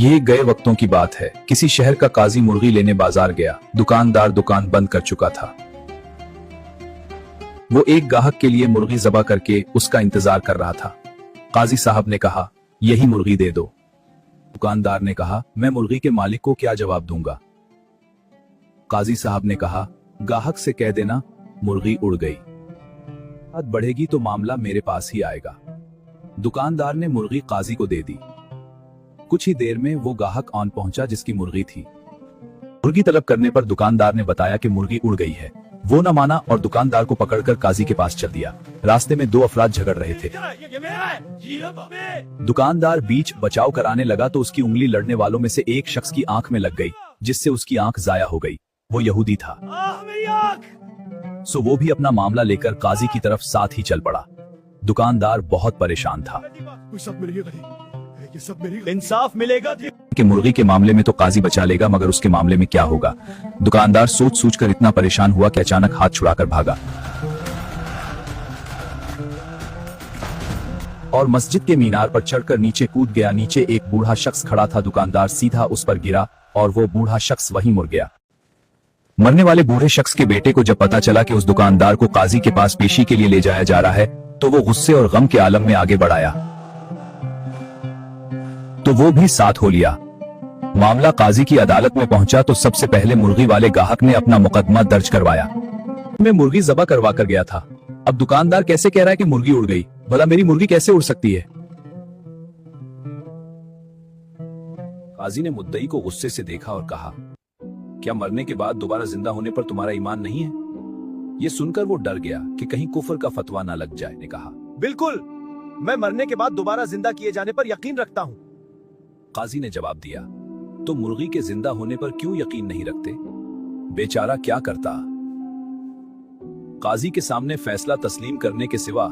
ये गए वक्तों की बात है। किसी शहर का काजी मुर्गी लेने बाजार गया। दुकानदार दुकान बंद कर चुका था। वो एक गाहक के लिए मुर्गी ज़बा करके उसका इंतजार कर रहा था। काजी साहब ने कहा, यही मुर्गी दे दो। दुकानदार ने कहा, मैं मुर्गी के मालिक को क्या जवाब दूंगा। काजी साहब ने कहा, गाहक से कह देना मुर्गी उड़ गई। बात बढ़ेगी तो मामला मेरे पास ही आएगा। दुकानदार ने मुर्गी काजी को दे दी। कुछ ही देर में वो गाहक ऑन पहुंचा जिसकी मुर्गी थी। मुर्गी तलब करने पर दुकानदार ने बताया कि मुर्गी उड़ गई है। वो न माना और दुकानदार को पकड़कर काजी के पास चल दिया। रास्ते में दो अफराद झगड़ रहे थे। दुकानदार बीच बचाव कराने लगा तो उसकी उंगली लड़ने वालों में से एक शख्स की आंख में लग गई, जिससे उसकी आंख जाया हो गई। वो यहूदी था। सो वो भी अपना मामला लेकर काजी की तरफ साथ ही चल पड़ा। दुकानदार बहुत परेशान था। इंसाफ मिलेगा कि मुर्गी के मामले में तो काजी बचा लेगा, मगर उसके मामले में क्या होगा। दुकानदार सोच सोच कर इतना परेशान हुआ कि अचानक हाथ छुड़ाकर भागा और मस्जिद के मीनार पर चढ़कर नीचे कूद गया। नीचे एक बूढ़ा शख्स खड़ा था। दुकानदार सीधा उस पर गिरा और वो बूढ़ा शख्स वहीं मुड़ गया। मरने वाले बूढ़े शख्स के बेटे को जब पता चला कि उस दुकानदार को काजी के पास पेशी के लिए ले जाया जा रहा है, तो वो गुस्से और गम के आलम में आगे बढ़ाया, तो वो भी साथ हो लिया। मामला काजी की अदालत में पहुंचा तो सबसे पहले मुर्गी वाले गाहक ने अपना मुकदमा दर्ज करवाया। मैं मुर्गी ज़बा करवा कर गया था। अब दुकानदार कैसे कह रहा है कि मुर्गी उड़ गई। भला मेरी मुर्गी कैसे उड़ सकती है। काजी ने मुद्दई को गुस्से से देखा और कहा, क्या मरने के बाद दोबारा जिंदा होने पर तुम्हारा ईमान नहीं है। ये सुनकर वो डर गया कि कहीं कुफर का फतवा ना लग जाए। ने कहा, बिल्कुल, मैं मरने के बाद दोबारा जिंदा किए जाने पर यकीन रखता हूँ। काजी ने जवाब दिया, तो मुर्गी के जिंदा होने पर क्यों यकीन नहीं रखते। बेचारा क्या करता। काजी के सामने फैसला तस्लीम करने के सिवा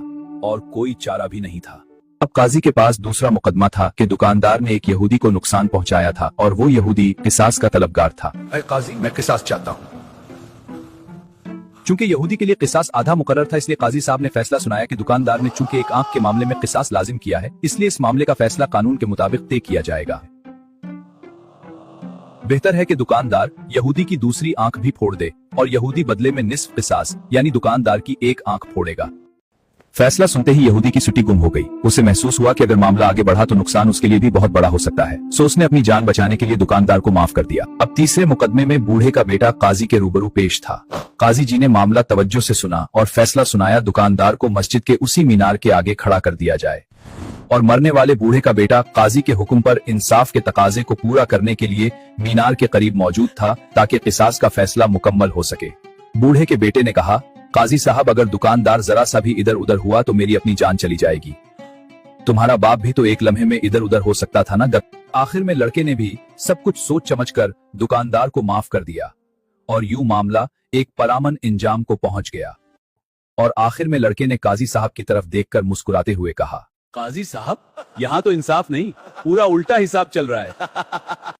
और कोई चारा भी नहीं था। अब काजी के पास दूसरा मुकदमा था कि दुकानदार ने एक यहूदी को नुकसान पहुंचाया था और वो यहूदी किसास का तलबगार था। काजी, मैं किसास चाहता हूँ। चूंकि यहूदी के लिए किसास आधा मुकर्रर था, इसलिए काजी साहब ने फैसला सुनाया कि दुकानदार ने चूंकि एक आंख के मामले में किसास लाजिम किया है, इसलिए इस मामले का फैसला कानून के मुताबिक तय किया जाएगा। बेहतर है कि दुकानदार यहूदी की दूसरी आंख भी फोड़ दे और यहूदी बदले में निस्फ किसास यानी दुकानदार की एक आंख फोड़ेगा। फैसला सुनते ही यहूदी की सुटी गुम हो गई। उसे महसूस हुआ कि अगर मामला आगे बढ़ा तो नुकसान उसके लिए भी बहुत बड़ा हो सकता है। सो उसने अपनी जान बचाने के लिए दुकानदार को माफ कर दिया। अब तीसरे मुकदमे में बूढ़े का बेटा काजी के रूबरू पेश था। काजी जी ने मामला तवज्जो से सुना और फैसला सुनाया, दुकानदार को मस्जिद के उसी मीनार के आगे खड़ा कर दिया जाए और मरने वाले बूढ़े का बेटा काजी के हुक्म पर इंसाफ के तकाजे को पूरा करने के लिए मीनार के करीब मौजूद था ताकि किसास का फैसला मुकम्मल हो सके। बूढ़े के बेटे ने कहा, काजी साहब, अगर दुकानदार जरा सा भी इधर उधर हुआ तो मेरी अपनी जान चली जाएगी। तुम्हारा बाप भी तो एक लम्हे में इधर उधर हो सकता था ना। आखिर में लड़के ने भी सब कुछ सोच समझ कर दुकानदार को माफ कर दिया और यूं मामला एक परामन इंजाम को पहुंच गया। और आखिर में लड़के ने काजी साहब की तरफ देखकर मुस्कुराते हुए कहा, काजी साहब, यहाँ तो इंसाफ नहीं, पूरा उल्टा हिसाब चल रहा है।